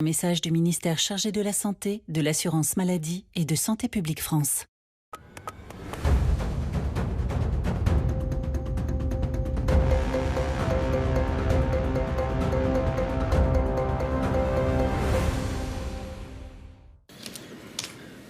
Message du ministère chargé de la Santé, de l'Assurance Maladie et de Santé publique France.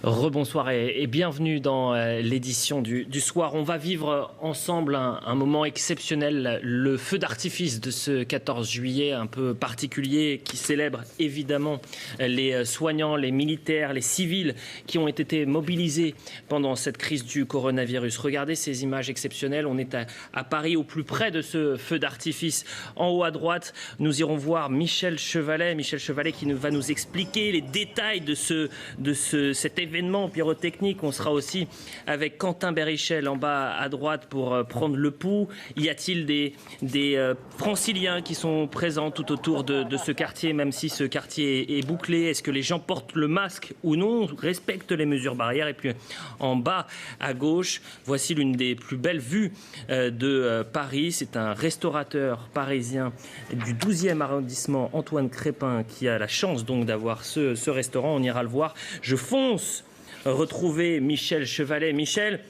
Rebonsoir et bienvenue dans l'édition du soir. On va vivre ensemble un moment exceptionnel, le feu d'artifice de ce 14 juillet un peu particulier qui célèbre évidemment les soignants, les militaires, les civils qui ont été mobilisés pendant cette crise du coronavirus. Regardez ces images exceptionnelles. On est à Paris, au plus près de ce feu d'artifice. En haut à droite, nous irons voir Michel Chevalet. Michel Chevalet qui va nous expliquer les détails de cet événement pyrotechnique. On sera aussi avec Quentin Bérichel en bas à droite pour prendre le pouls. Y a-t-il des franciliens qui sont présents tout autour de ce quartier, même si ce quartier est bouclé? Est-ce que les gens portent le masque ou non, respectent les mesures barrières? Et puis en bas à gauche, voici l'une des plus belles vues de Paris. C'est un restaurateur parisien du 12e arrondissement, Antoine Crépin, qui a la chance donc d'avoir ce restaurant. On ira le voir. Je fonce retrouver Michel Chevalet. Michel,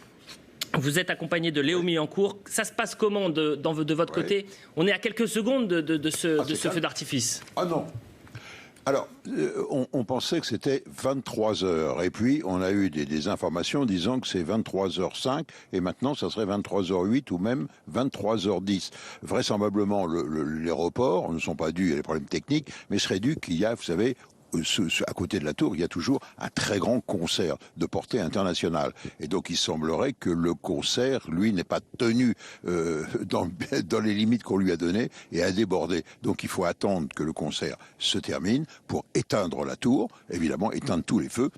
vous êtes accompagné de Léo Millancourt. Ça se passe comment de votre côté? On est à quelques secondes de ce feu d'artifice. Ah non. Alors, on pensait que c'était 23 heures. Et puis, on a eu des informations disant que c'est 23h05. Et maintenant, ça serait 23h08 ou même 23h10. Vraisemblablement, l'aéroport, ne sont pas dus à des problèmes techniques, mais serait dû qu'il y a, vous savez, à côté de la tour, il y a toujours un très grand concert de portée internationale. Et donc, il semblerait que le concert, lui, n'est pas tenu dans les limites qu'on lui a données et a débordé. Donc, il faut attendre que le concert se termine pour éteindre la tour, évidemment, éteindre tous les feux,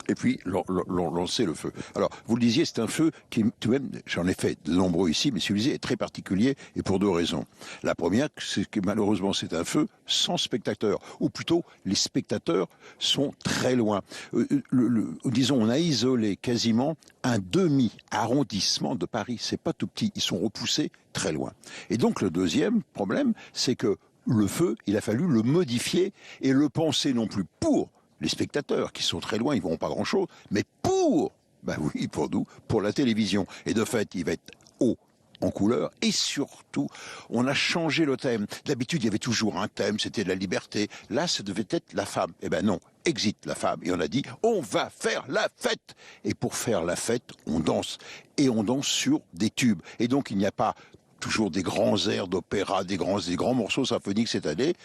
et puis lancer le feu. Alors, vous le disiez, c'est un feu qui, tout de même, j'en ai fait de nombreux ici, mais celui-ci est très particulier et pour deux raisons. La première, c'est que malheureusement, c'est un feu sans spectateurs, ou plutôt, les spectateurs sont très loin. Disons, on a isolé quasiment un demi-arrondissement de Paris. C'est pas tout petit, ils sont repoussés très loin. Et donc, le deuxième problème, c'est que le feu, il a fallu le modifier et le penser non plus pour les spectateurs qui sont très loin, ils ne verront pas grand-chose, mais pour nous, pour la télévision. Et de fait, il va être haut en couleur et surtout, on a changé le thème. D'habitude, il y avait toujours un thème, c'était la liberté. Là, ça devait être la femme. Eh ben non, exit la femme. Et on a dit, on va faire la fête. Et pour faire la fête, on danse. Et on danse sur des tubes. Et donc, il n'y a pas toujours des grands airs d'opéra, des grands morceaux symphoniques cette année.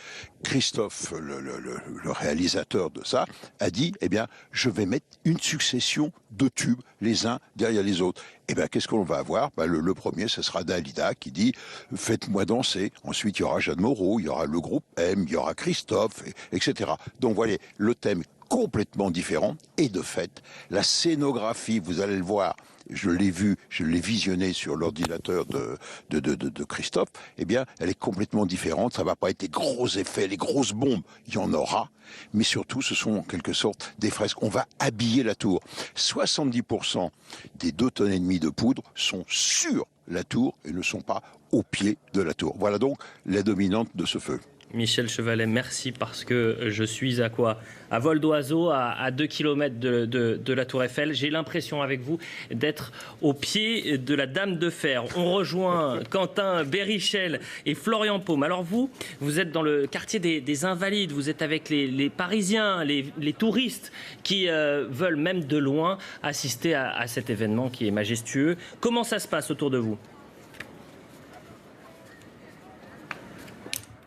Christophe, le réalisateur de ça, a dit, eh bien, je vais mettre une succession de tubes, les uns derrière les autres. Eh bien, qu'est-ce qu'on va avoir? Le premier, ce sera Dalida qui dit, faites-moi danser. Ensuite, il y aura Jeanne Moreau, il y aura le groupe M, il y aura Christophe, etc. Donc, voilà, le thème complètement différent. Et de fait, la scénographie, vous allez le voir, je l'ai vu, je l'ai visionné sur l'ordinateur de Christophe, eh bien, elle est complètement différente. Ça va pas être les gros effets, les grosses bombes. Il y en aura. Mais surtout, ce sont en quelque sorte des fresques. On va habiller la tour. 70% des 2,5 tonnes de poudre sont sur la tour et ne sont pas au pied de la tour. Voilà donc la dominante de ce feu. Michel Chevalet, merci, parce que je suis à vol d'oiseau, à 2 km de la Tour Eiffel. J'ai l'impression avec vous d'être au pied de la Dame de Fer. On rejoint Quentin Bérichel et Florian Paume. Alors vous êtes dans le quartier des Invalides, vous êtes avec les Parisiens, les touristes qui veulent même de loin assister à cet événement qui est majestueux. Comment ça se passe autour de vous ?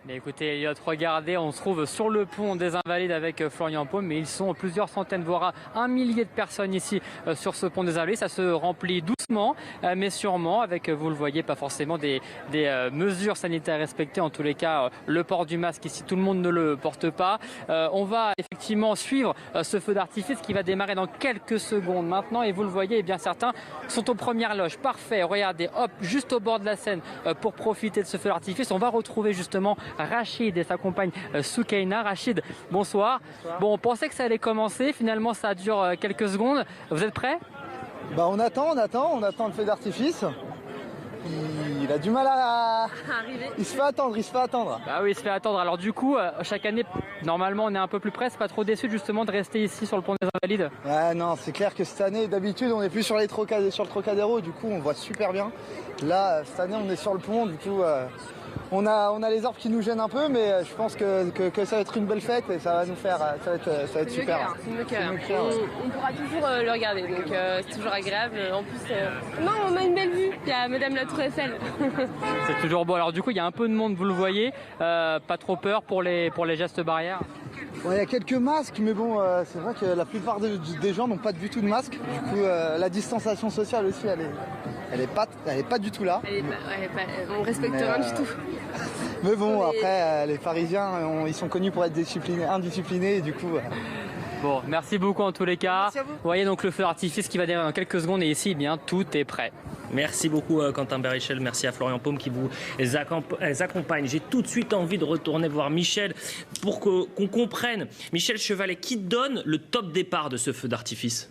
Mais écoutez, Elliot, regardez, on se trouve sur le pont des Invalides avec Florian Paume, mais ils sont plusieurs centaines, voire un millier de personnes ici sur ce pont des Invalides. Ça se remplit doucement, mais sûrement, avec, vous le voyez, pas forcément des mesures sanitaires respectées. En tous les cas, le port du masque ici, tout le monde ne le porte pas. On va effectivement suivre ce feu d'artifice qui va démarrer dans quelques secondes maintenant. Et vous le voyez, eh bien, certains sont aux premières loges. Parfait, regardez, hop, juste au bord de la Seine pour profiter de ce feu d'artifice. On va retrouver justement Rachid et sa compagne Soukaina. Rachid, bonsoir. Bon, on pensait que ça allait commencer, finalement ça dure quelques secondes. Vous êtes prêts ? On attend le feu d'artifice. il a du mal à arriver. Il se fait attendre. Bah oui, il se fait attendre. Alors du coup, chaque année, normalement, on est un peu plus près. C'est pas trop déçu justement de rester ici sur le pont des Invalides? Ouais, non, c'est clair que cette année, d'habitude, on est plus sur le Trocadéro, du coup, on voit super bien. Là, cette année, on est sur le pont, du coup, on a les arbres qui nous gênent un peu, mais je pense que ça va être une belle fête et ça va être super. On pourra toujours le regarder, donc c'est toujours agréable. En plus, non, on a une belle vue. Il y a Madame la Tour Eiffel. C'est toujours beau. Alors du coup, il y a un peu de monde, vous le voyez. Pas trop peur pour les gestes barrières? Ouais, il y a quelques masques, mais bon, c'est vrai que la plupart des gens n'ont pas du tout de masque. Du coup, la distanciation sociale aussi, elle est pas du tout là. On respecte rien du tout. Mais bon, après, les Parisiens, ils sont connus pour être indisciplinés, et du coup... Bon, merci beaucoup en tous les cas. Merci à vous. Vous voyez donc le feu d'artifice qui va démarrer dans quelques secondes et ici, eh bien, tout est prêt. Merci beaucoup Quentin Bérichel, merci à Florian Paume qui vous accompagne. J'ai tout de suite envie de retourner voir Michel pour qu'on comprenne. Michel Chevalet, qui donne le top départ de ce feu d'artifice?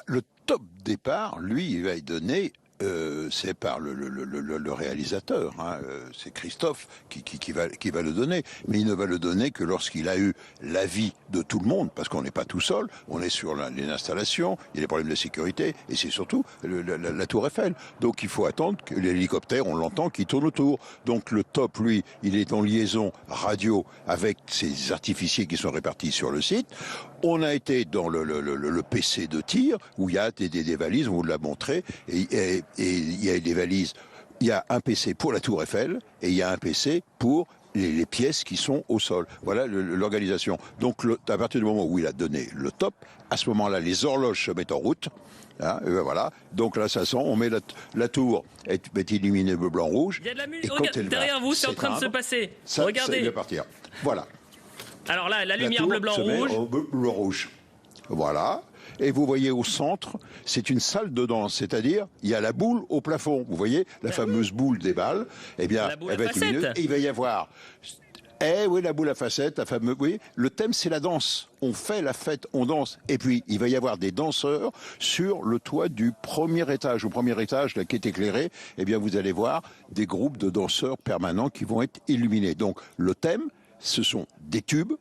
Le top départ, lui, il va y donner... c'est par le réalisateur, hein, c'est Christophe qui va le donner, mais il ne va le donner que lorsqu'il a eu l'avis de tout le monde, parce qu'on n'est pas tout seul, on est sur les installations, il y a des problèmes de sécurité, et c'est surtout la Tour Eiffel. Donc il faut attendre que l'hélicoptère, on l'entend, qui tourne autour. Donc le top, lui, il est en liaison radio avec ces artificiers qui sont répartis sur le site. On a été dans le PC de tir, où il y a des valises, on vous l'a montré, et il y a des valises, il y a un PC pour la Tour Eiffel, et il y a un PC pour les pièces qui sont au sol. Voilà l'organisation. Donc à partir du moment où il a donné le top, à ce moment-là, les horloges se mettent en route. Hein, voilà. Donc là, ça sent, on met la tour est illuminée bleu, blanc, rouge. Il y a de la musique. Regarde, derrière vous, c'est en train de se passer. Regardez. Ça va partir. Voilà. Alors là, la lumière bleu, blanc, rouge. Bleu, blanc, rouge. Voilà. Et vous voyez au centre, c'est une salle de danse, c'est-à-dire il y a la boule au plafond. Vous voyez la fameuse boule des balles. Eh bien, elle va être lumineuse. Et il va y avoir. Oui, la boule à facettes, la fameuse. Oui, le thème c'est la danse. On fait la fête, on danse. Et puis il va y avoir des danseurs sur le toit du premier étage. Au premier étage, là, qui est éclairé, eh bien vous allez voir des groupes de danseurs permanents qui vont être illuminés. Donc le thème, ce sont des tubes.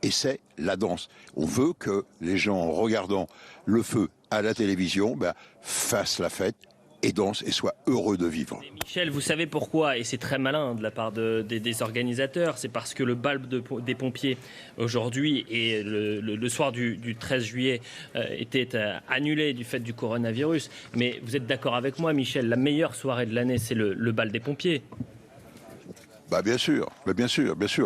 Et c'est la danse. On veut que les gens, en regardant le feu à la télévision, fassent la fête et dansent et soient heureux de vivre. Et Michel, vous savez pourquoi, et c'est très malin de la part des organisateurs, c'est parce que le bal des pompiers aujourd'hui et le soir du 13 juillet était annulé du fait du coronavirus. Mais vous êtes d'accord avec moi, Michel, la meilleure soirée de l'année, c'est le bal des pompiers. Bien sûr.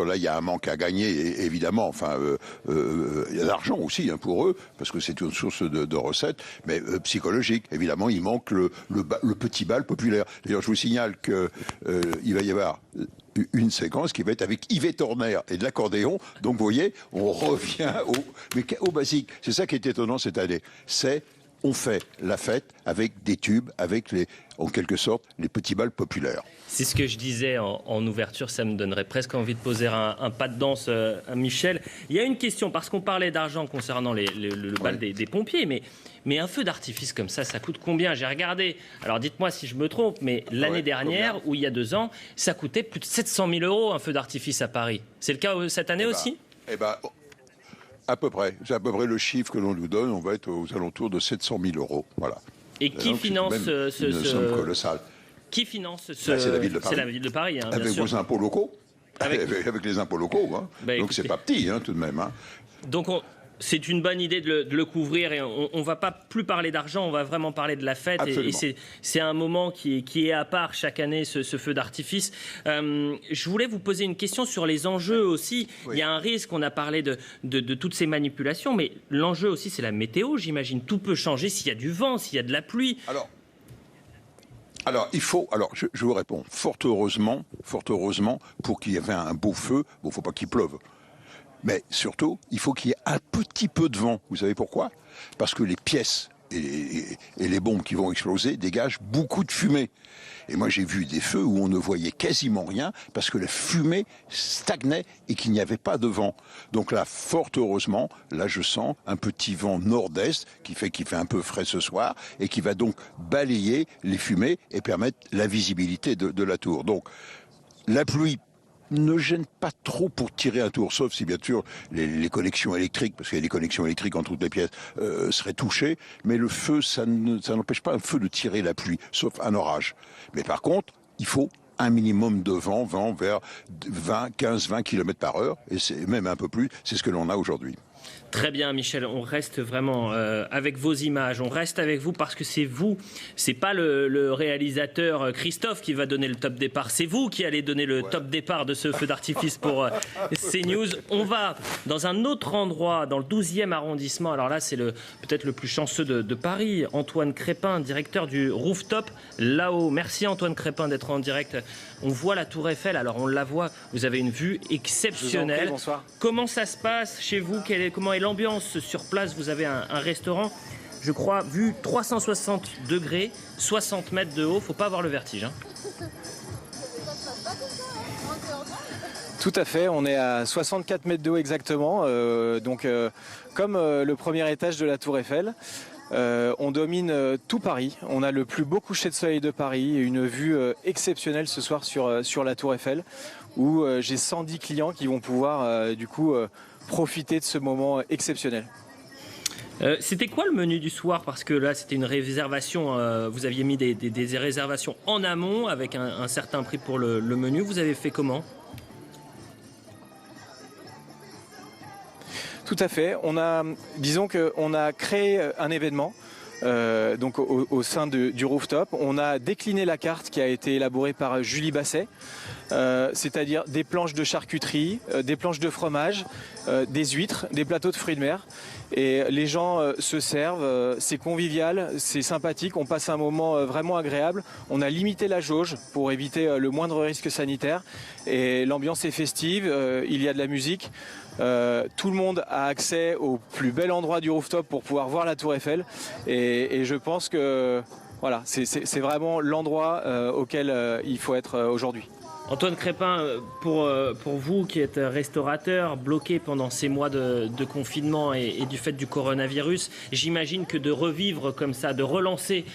Là, il y a un manque à gagner, évidemment. Enfin, il y a de l'argent aussi pour eux, parce que c'est une source de recettes, mais psychologique. Évidemment, il manque le petit bal populaire. D'ailleurs, je vous signale que il va y avoir une séquence qui va être avec Yvette Horner et de l'accordéon. Donc, vous voyez, on revient au basique. C'est ça qui est étonnant cette année. On fait la fête avec des tubes, avec en quelque sorte, les petits bals populaires. C'est ce que je disais en ouverture, ça me donnerait presque envie de poser un pas de danse à Michel. Il y a une question, parce qu'on parlait d'argent concernant le bal des pompiers, mais un feu d'artifice comme ça coûte combien? J'ai regardé, alors dites-moi si je me trompe, mais l'année dernière, ou il y a 2 ans, ça coûtait plus de 700 000 € un feu d'artifice à Paris. C'est le cas cette année aussi? À peu près. C'est à peu près le chiffre que l'on nous donne. On va être aux alentours de 700 000 €. Voilà. Et qui finance une somme colossale. Qui finance c'est la ville de Paris. C'est la ville de Paris, hein, avec bien sûr. vos impôts locaux. Avec les impôts locaux. Hein. Donc c'est pas petit, tout de même. Hein. Donc c'est une bonne idée de le couvrir et on va pas plus parler d'argent, on va vraiment parler de la fête. Et c'est un moment qui est à part chaque année, ce feu d'artifice. Je voulais vous poser une question sur les enjeux aussi. Oui. Il y a un risque, on a parlé de toutes ces manipulations, mais l'enjeu aussi c'est la météo, j'imagine. Tout peut changer s'il y a du vent, s'il y a de la pluie. Alors, je vous réponds. Fort heureusement, pour qu'il y ait un beau feu, il ne faut pas qu'il pleuve. Mais surtout, il faut qu'il y ait un petit peu de vent. Vous savez pourquoi? Parce que les pièces les bombes qui vont exploser dégagent beaucoup de fumée. Et moi, j'ai vu des feux où on ne voyait quasiment rien parce que la fumée stagnait et qu'il n'y avait pas de vent. Donc là, fort heureusement, là, je sens un petit vent nord-est qui fait un peu frais ce soir et qui va donc balayer les fumées et permettre la visibilité de la tour. Donc, la pluie ne gêne pas trop pour tirer un tour, sauf si bien sûr les connexions électriques, parce qu'il y a des connexions électriques entre toutes les pièces, seraient touchées, mais le feu, ça n'empêche pas un feu de tirer la pluie, sauf un orage. Mais par contre, il faut un minimum de vent vers 15-20 km par heure, et c'est même un peu plus, c'est ce que l'on a aujourd'hui. Très bien, Michel, on reste vraiment avec vos images, on reste avec vous parce que c'est vous, c'est pas le réalisateur Christophe qui va donner le top départ, c'est vous qui allez donner le top départ de ce feu d'artifice pour CNews. On va dans un autre endroit, dans le 12e arrondissement, alors là c'est peut-être le plus chanceux de Paris, Antoine Crépin, directeur du Rooftop là-haut. Merci Antoine Crépin d'être en direct. On voit la Tour Eiffel, alors on la voit, vous avez une vue exceptionnelle. Je vous en prie, bonsoir. Comment ça se passe chez vous? Comment est l'ambiance sur place? Vous avez un restaurant, je crois, vue 360 degrés, 60 mètres de haut, faut pas avoir le vertige. Hein. Tout à fait, on est à 64 mètres de haut exactement, comme le premier étage de la Tour Eiffel. On domine tout Paris, on a le plus beau coucher de soleil de Paris et une vue exceptionnelle ce soir sur la Tour Eiffel où j'ai 110 clients qui vont pouvoir profiter de ce moment exceptionnel. C'était quoi le menu du soir? Parce que là c'était une réservation, vous aviez mis des réservations en amont avec un certain prix pour le menu, vous avez fait comment? Tout à fait. Disons qu'on a créé un événement donc au sein du Rooftop. On a décliné la carte qui a été élaborée par Julie Basset, c'est-à-dire des planches de charcuterie, des planches de fromage, des huîtres, des plateaux de fruits de mer. Et les gens se servent, c'est convivial, c'est sympathique, on passe un moment vraiment agréable. On a limité la jauge pour éviter le moindre risque sanitaire. Et l'ambiance est festive, il y a de la musique. Tout le monde a accès au plus bel endroit du rooftop pour pouvoir voir la Tour Eiffel et je pense que voilà, c'est vraiment l'endroit auquel il faut être aujourd'hui. Antoine Crépin, pour vous qui êtes restaurateur, bloqué pendant ces mois de confinement et du fait du coronavirus, j'imagine que de revivre comme ça, de relancer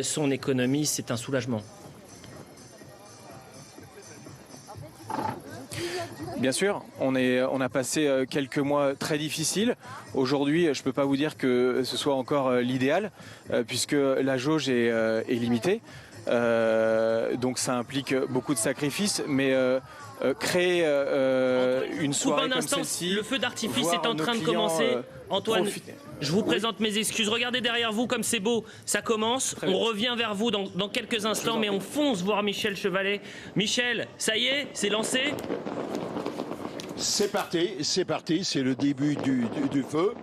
son économie, c'est un soulagement. Bien sûr, on a passé quelques mois très difficiles. Aujourd'hui, je ne peux pas vous dire que ce soit encore l'idéal, puisque la jauge est limitée. Donc ça implique beaucoup de sacrifices, mais créer une soirée comme celle-ci... Le feu d'artifice est en train de commencer. Antoine, je vous présente mes excuses. Regardez derrière vous comme c'est beau. Ça commence. On revient vers vous dans quelques instants, mais on fonce voir Michel Chevalet. Michel, ça y est, c'est lancé? C'est parti, c'est le début du feu.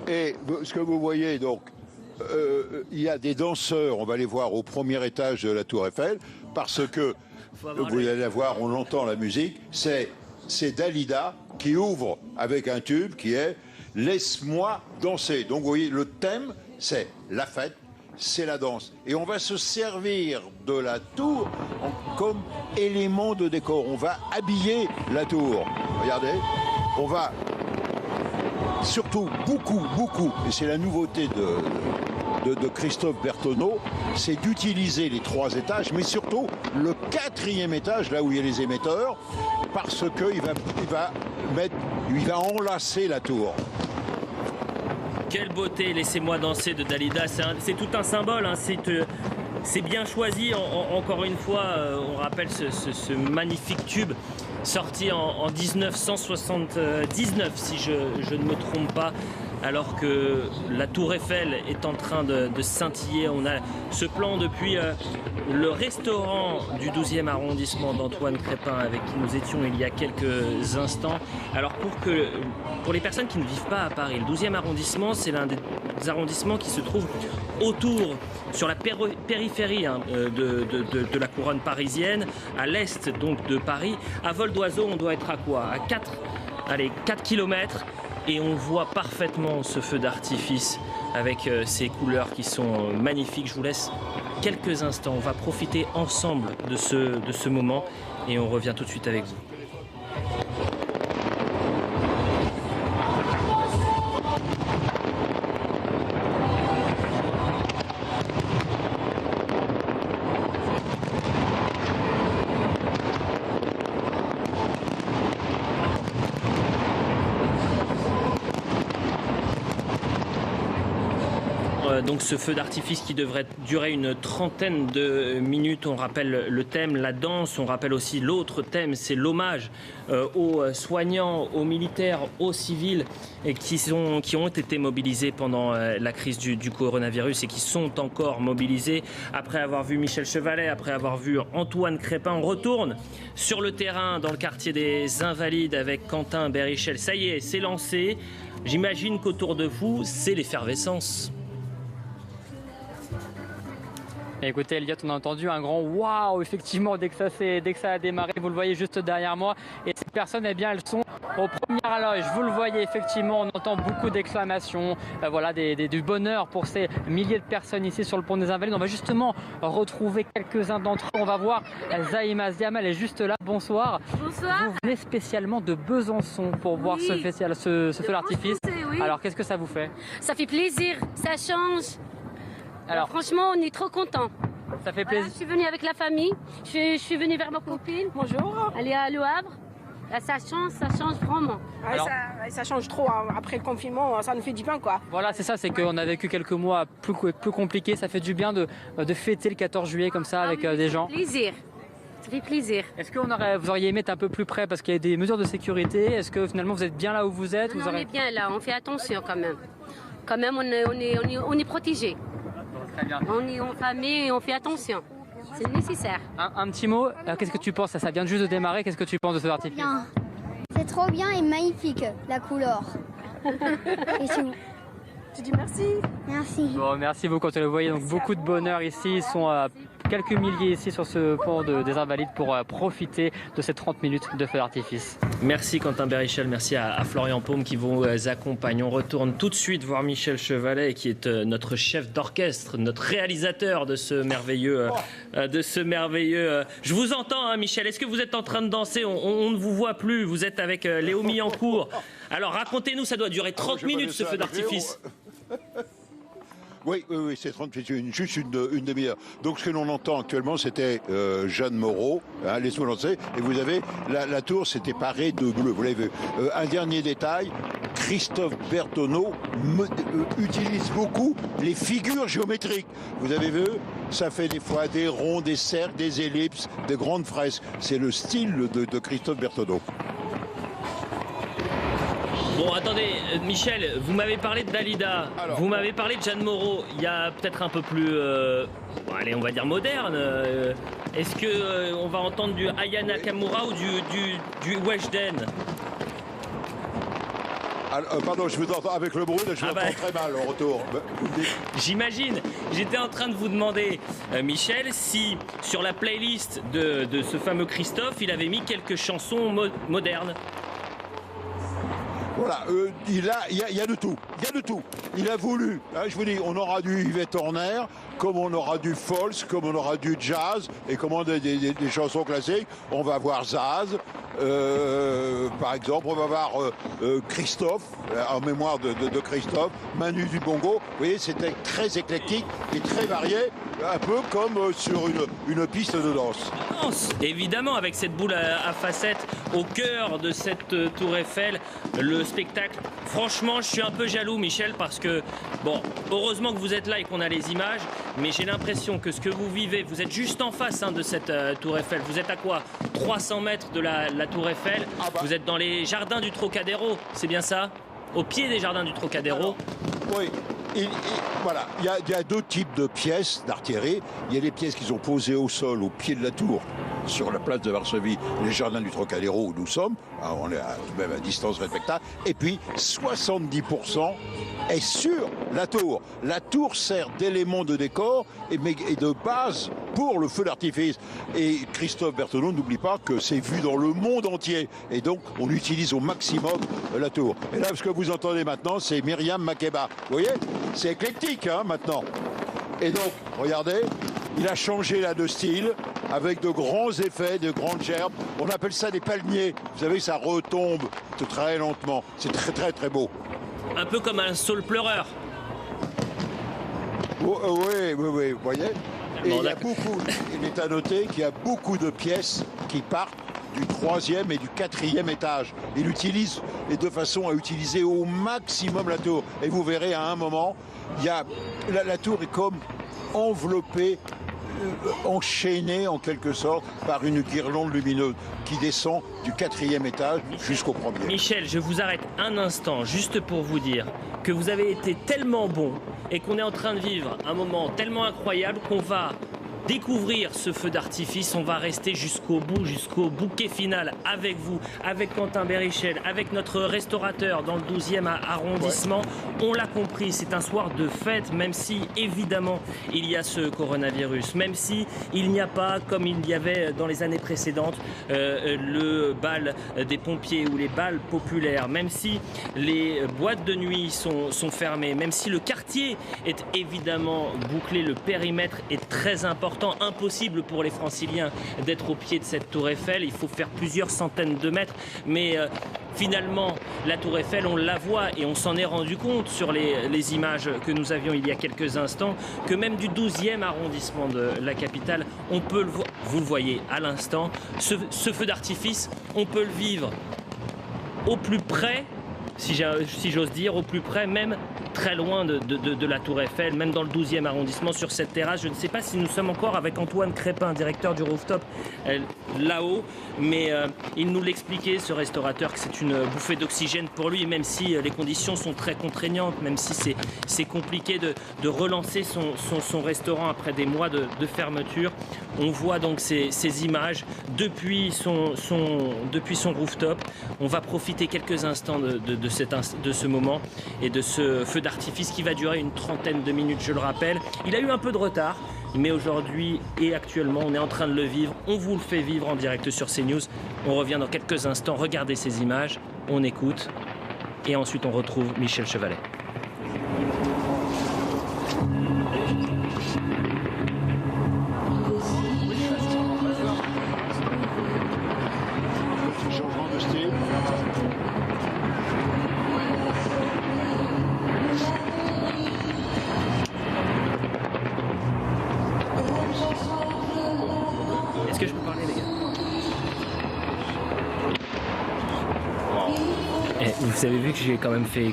Et ce que vous voyez, donc, il y a des danseurs, on va les voir au premier étage de la Tour Eiffel, parce que, vous allez voir, on entend la musique, c'est Dalida qui ouvre avec un tube qui est « Laisse-moi danser ». Donc vous voyez, le thème, c'est la fête, c'est la danse. Et on va se servir de la tour comme élément de décor. On va habiller la tour. Regardez, on va surtout beaucoup, et c'est la nouveauté de Christophe Bertonneau, c'est d'utiliser les 3 étages, mais surtout le 4e étage, là où il y a les émetteurs, parce qu'il va enlacer la tour. Quelle beauté, laissez-moi danser de Dalida, c'est tout un symbole, hein. C'est bien choisi, encore une fois, on rappelle ce magnifique tube sorti en 1979, si je ne me trompe pas, alors que la Tour Eiffel est en train de scintiller. On a ce plan depuis le restaurant du 12e arrondissement d'Antoine Crépin, avec qui nous étions il y a quelques instants. Alors pour les personnes qui ne vivent pas à Paris, le 12e arrondissement, c'est l'un des arrondissements qui se trouve autour, sur la périphérie de la couronne parisienne, à l'est donc de Paris. À vol d'oiseau, on doit être à quoi? À 4 km et on voit parfaitement ce feu d'artifice avec ces couleurs qui sont magnifiques. Je vous laisse quelques instants, on va profiter ensemble de ce moment et on revient tout de suite avec vous. Donc ce feu d'artifice qui devrait durer une trentaine de minutes. On rappelle le thème, la danse. On rappelle aussi l'autre thème, c'est l'hommage aux soignants, aux militaires, aux civils et qui ont été mobilisés pendant la crise du coronavirus et qui sont encore mobilisés. Après avoir vu Michel Chevalet, après avoir vu Antoine Crépin, on retourne sur le terrain dans le quartier des Invalides avec Quentin Berrichel. Ça y est, c'est lancé. J'imagine qu'autour de vous, c'est l'effervescence. Écoutez, Elliot, on a entendu un grand waouh, effectivement, dès que ça a démarré, vous le voyez juste derrière moi. Et ces personnes, eh bien, elles sont aux premières loges. Vous le voyez, effectivement, on entend beaucoup d'exclamations, voilà, du bonheur pour ces milliers de personnes ici sur le pont des Invalides. On va justement retrouver quelques-uns d'entre eux. On va voir Zaïma Ziam, elle est juste là. Bonsoir. Bonsoir. Vous venez spécialement de Besançon pour voir ce feu d'artifice. Oui. Alors, qu'est-ce que ça vous fait? Ça fait plaisir, ça change. Alors, Franchement, on est trop contents. ça fait Voilà, plaisir. je suis venue avec la famille, je suis venue vers ma copine. Bonjour. Elle est à Le Havre. Là, ça change vraiment. Ouais, Alors- ça change trop, hein. Après le confinement, ça nous fait du bien, quoi. Voilà, c'est ça, c'est qu'on a vécu quelques mois plus compliqués. Ça fait du bien de fêter le 14 juillet comme ça avec des gens. Plaisir. Ça fait plaisir. Est-ce que vous auriez aimé être un peu plus près parce qu'il y a des mesures de sécurité? Est-ce que finalement vous êtes bien là où vous êtes? Non, on est bien là, on fait attention quand même. Quand même, on est protégés. Très bien. On est en famille et on fait attention. C'est nécessaire. Un petit mot, qu'est-ce que tu penses? Ça vient juste de démarrer, qu'est-ce que tu penses de ce artifice? Bien. C'est trop bien et magnifique, la couleur. Et tout. Tu dis merci. Merci. Bon, merci beaucoup, quand vous le voyez, donc beaucoup de bonheur ici. Ils sont quelques milliers ici sur ce pont des Invalides pour profiter de ces 30 minutes de feu d'artifice. Merci Quentin Berrichel, merci à Florian Paume qui vous accompagne. On retourne tout de suite voir Michel Chevalet qui est notre chef d'orchestre, notre réalisateur de ce merveilleux... Je vous entends, hein, Michel, est-ce que vous êtes en train de danser? On ne vous voit plus, vous êtes avec Léo Millancourt. Alors racontez-nous, ça doit durer 30 minutes ce feu d'artifice. Oui, c'est 30 minutes, juste une demi-heure. Donc ce que l'on entend actuellement, c'était Jeanne Moreau, hein, laisse-moi lancer, et vous avez, la tour s'était parée de bleu, vous l'avez vu. Un dernier détail, Christophe Bertonneau utilise beaucoup les figures géométriques. Vous avez vu, ça fait des fois des ronds, des cercles, des ellipses, des grandes fresques. C'est le style de Christophe Bertonneau. Bon, attendez, Michel, vous m'avez parlé de Dalida, Alors, vous m'avez parlé de Jeanne Moreau. Il y a peut-être un peu plus, bon, allez, on va dire moderne. Est-ce que on va entendre du Aya Nakamura ou du Weshden? Pardon, je vous entends avec le bruit, je vous entends très mal en retour. J'imagine. J'étais en train de vous demander, Michel, si sur la playlist de ce fameux Christophe, il avait mis quelques chansons modernes. Voilà, il y a de tout, il y a de tout. Il a voulu, hein, je vous dis, on aura du Yvette Horner, comme on aura du Folks, comme on aura du jazz, et comme on a des chansons classiques. On va voir Zaz, par exemple, on va voir Christophe, en mémoire de Christophe, Manu du Bongo. Vous voyez, c'était très éclectique et très varié, un peu comme sur une piste de danse. Évidemment, avec cette boule à facettes au cœur de cette tour Eiffel, le spectacle. Franchement, je suis un peu jaloux, Michel, parce que, bon, heureusement que vous êtes là et qu'on a les images, mais j'ai l'impression que ce que vous vivez, vous êtes juste en face de cette tour Eiffel. Vous êtes à quoi? 300 mètres de la tour Eiffel. Vous êtes dans les jardins du Trocadéro, c'est bien ça? Au pied des jardins du Trocadéro. Oui. Voilà, il y a deux types de pièces d'artillerie. Il y a les pièces qui sont posées au sol, au pied de la tour, sur la place de Varsovie, les jardins du Trocadéro où nous sommes, on est tout de même à distance respectable, et puis 70% est sur la tour. La tour sert d'élément de décor et de base pour le feu d'artifice. Et Christophe Berthelot n'oublie pas que c'est vu dans le monde entier. Et donc, on utilise au maximum la tour. Et là, ce que vous entendez maintenant, c'est Myriam Makeba. Vous voyez, c'est éclectique hein, maintenant. Et donc, regardez, il a changé là de style, avec de grands effets, de grandes gerbes. On appelle ça des palmiers. Vous savez, ça retombe très lentement. C'est très, très, très beau. Un peu comme un saule pleureur. Oui, vous voyez. Et Bon, il est à noter qu'il y a beaucoup de pièces qui partent du 3e et du 4e étage. Il utilise, et de façon à utiliser au maximum la tour. Et vous verrez à un moment, il y a, la tour est comme enveloppée, enchaînée en quelque sorte par une guirlande lumineuse qui descend du 4e étage jusqu'au 1er. Michel, je vous arrête un instant juste pour vous dire que vous avez été tellement bon et qu'on est en train de vivre un moment tellement incroyable qu'on va découvrir ce feu d'artifice. On va rester jusqu'au bout, jusqu'au bouquet final avec vous, avec Quentin Bérichel, avec notre restaurateur dans le 12e arrondissement. Ouais. On l'a compris, c'est un soir de fête, même si évidemment il y a ce coronavirus, même si il n'y a pas, comme il y avait dans les années précédentes, le bal des pompiers ou les bals populaires, même si les boîtes de nuit sont fermées, même si le quartier est évidemment bouclé, le périmètre est très important. Impossible pour les Franciliens d'être au pied de cette tour Eiffel. Il faut faire plusieurs centaines de mètres. Mais finalement, la tour Eiffel, on la voit et on s'en est rendu compte sur les images que nous avions il y a quelques instants, que même du 12e arrondissement de la capitale, on peut le voir. Vous le voyez à l'instant, ce feu d'artifice, on peut le vivre au plus près, si j'ose dire, au plus près, même très loin de la tour Eiffel, même dans le 12e arrondissement, sur cette terrasse. Je ne sais pas si nous sommes encore avec Antoine Crépin, directeur du rooftop, là-haut, mais il nous l'expliquait, ce restaurateur, que c'est une bouffée d'oxygène pour lui, même si les conditions sont très contraignantes, même si c'est compliqué de relancer son restaurant après des mois de fermeture. On voit donc ces images depuis son rooftop. On va profiter quelques instants de ce moment et de ce feu d'artifice qui va durer une trentaine de minutes, je le rappelle. Il a eu un peu de retard, mais aujourd'hui et actuellement, on est en train de le vivre. On vous le fait vivre en direct sur CNews. On revient dans quelques instants. Regardez ces images, on écoute et ensuite on retrouve Michel Chevalet. Est-ce que je peux parler, les gars? Wow. Et vous avez vu que j'ai quand même fait...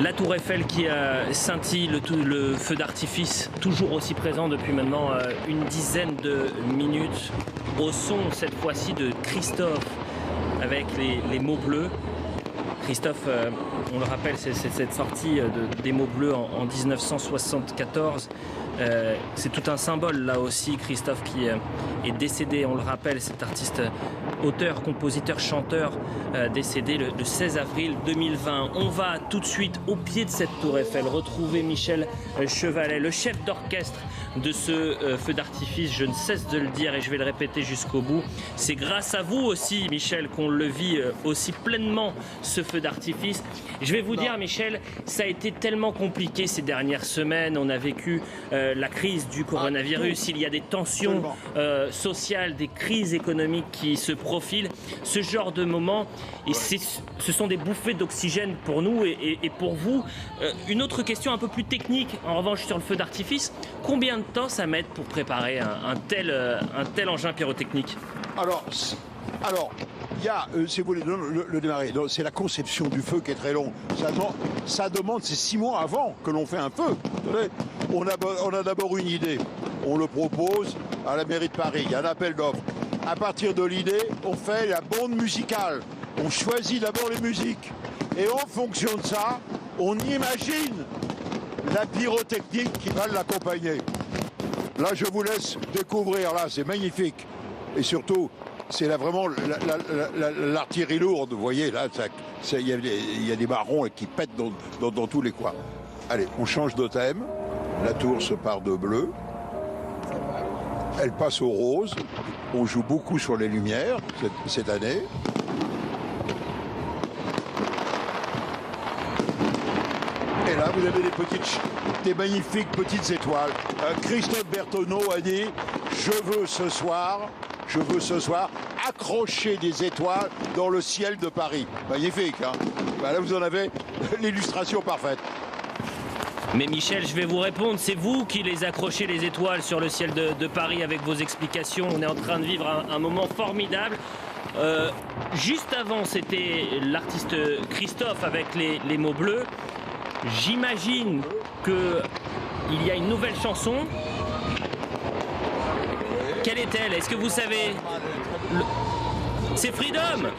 La tour Eiffel qui scintille, le feu d'artifice toujours aussi présent depuis maintenant une dizaine de minutes, au son cette fois-ci de Christophe avec les mots bleus. Christophe, on le rappelle, c'est cette sortie des mots bleus en 1974. C'est tout un symbole là aussi. Christophe qui est décédé, on le rappelle, cet artiste auteur, compositeur, chanteur décédé le 16 avril 2020. On va tout de suite au pied de cette tour Eiffel retrouver Michel Chevalet, le chef d'orchestre de ce feu d'artifice. Je ne cesse de le dire et je vais le répéter jusqu'au bout. C'est grâce à vous aussi, Michel, qu'on le vit aussi pleinement, ce feu d'artifice. Je vais vous dire, Michel, ça a été tellement compliqué ces dernières semaines. On a vécu la crise du coronavirus, il y a des tensions sociales, des crises économiques qui se profilent. Ce genre de moment, et ce sont des bouffées d'oxygène pour nous et pour vous. Une autre question un peu plus technique, en revanche, sur le feu d'artifice. Combien de temps ça met pour préparer un tel engin pyrotechnique? Alors, il y a, si vous voulez, le démarrer, c'est la conception du feu qui est très long. Ça demande, c'est 6 mois avant que l'on fait un feu. On a d'abord une idée, on le propose à la mairie de Paris, il y a un appel d'offres. À partir de l'idée, on fait la bande musicale. On choisit d'abord les musiques. Et en fonction de ça, on imagine la pyrotechnique qui va l'accompagner. Là, je vous laisse découvrir, là, c'est magnifique. Et surtout, c'est là vraiment l'artillerie lourde, vous voyez, là, il y a des marrons qui pètent dans tous les coins. Allez, on change de thème. La tour se part de bleu. Elle passe au rose. On joue beaucoup sur les lumières cette année. Et là, vous avez des magnifiques petites étoiles. Christophe Bertonneau a dit « Je veux ce soir accrocher des étoiles dans le ciel de Paris ». Magnifique, hein? Là, vous en avez l'illustration parfaite. Mais Michel, je vais vous répondre, c'est vous qui les accrochez les étoiles sur le ciel de Paris avec vos explications. On est en train de vivre un moment formidable. Juste avant, c'était l'artiste Christophe avec les mots bleus. J'imagine qu'il y a une nouvelle chanson. Quelle est-elle? Est-ce que vous savez? C'est Freedom.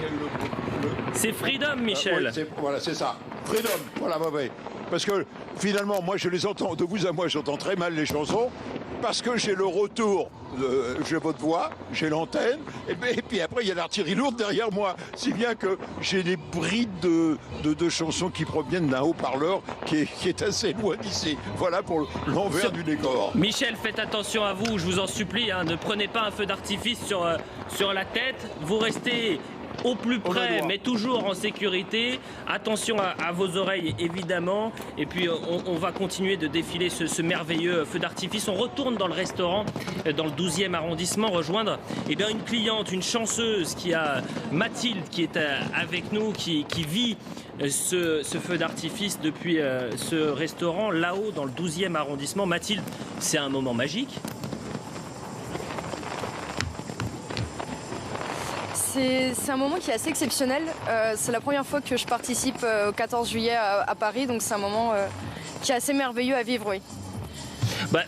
C'est Freedom, Michel. Voilà, c'est ça. Freedom. Voilà, ouais. Parce que finalement, moi, je les entends, de vous à moi, j'entends très mal les chansons, parce que j'ai le retour, j'ai votre voix, j'ai l'antenne, et puis après, il y a l'artillerie lourde derrière moi. Si bien que j'ai des brides de chansons qui proviennent d'un haut-parleur qui est assez loin d'ici. Voilà pour l'envers du décor. Michel, faites attention à vous, je vous en supplie, hein, ne prenez pas un feu d'artifice sur la tête, vous restez au plus près, mais toujours en sécurité. Attention à vos oreilles, évidemment. Et puis, on va continuer de défiler ce merveilleux feu d'artifice. On retourne dans le restaurant, dans le 12e arrondissement, rejoindre une cliente, une chanceuse qui a Mathilde, qui est avec nous, qui vit ce feu d'artifice depuis ce restaurant, là-haut, dans le 12e arrondissement. Mathilde, c'est un moment magique. C'est un moment qui est assez exceptionnel. C'est la première fois que je participe au 14 juillet à Paris, donc c'est un moment qui est assez merveilleux à vivre, oui.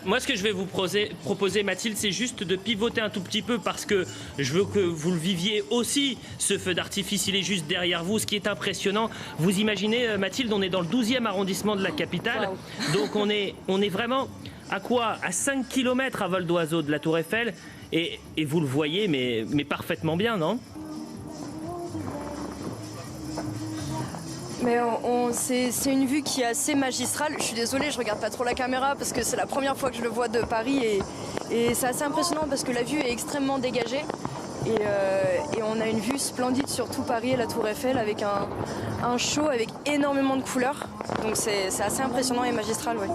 Moi, ce que je vais vous proposer, Mathilde, c'est juste de pivoter un tout petit peu parce que je veux que vous le viviez aussi, ce feu d'artifice. Il est juste derrière vous, ce qui est impressionnant. Vous imaginez, Mathilde, on est dans le 12e arrondissement de la capitale. Wow. Donc on est vraiment à quoi? À 5 km à vol d'oiseau de la Tour Eiffel. Et vous le voyez, mais parfaitement bien, non? Mais c'est une vue qui est assez magistrale. Je suis désolée, je regarde pas trop la caméra parce que c'est la première fois que je le vois de Paris et c'est assez impressionnant parce que la vue est extrêmement dégagée et on a une vue splendide sur tout Paris et la Tour Eiffel avec un show avec énormément de couleurs. Donc c'est assez impressionnant et magistral, oui.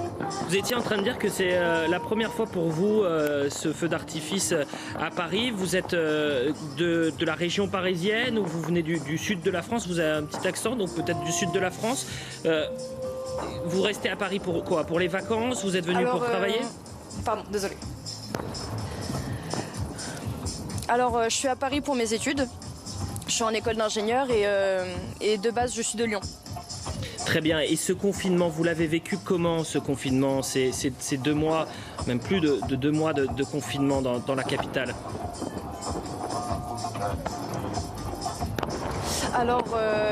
Vous étiez en train de dire que c'est la première fois pour vous ce feu d'artifice à Paris. Vous êtes de la région parisienne ou vous venez du sud de la France? Vous avez un petit accent, donc peut-être du sud de la France. Vous restez à Paris pour quoi? Pour les vacances? Vous êtes venu pour travailler? Pardon, désolé. Alors, je suis à Paris pour mes études. Je suis en école d'ingénieur et de base, je suis de Lyon. Très bien. Et ce confinement, vous l'avez vécu comment, ce confinement? Ces 2 mois, même plus de 2 mois de confinement dans la capitale? Alors,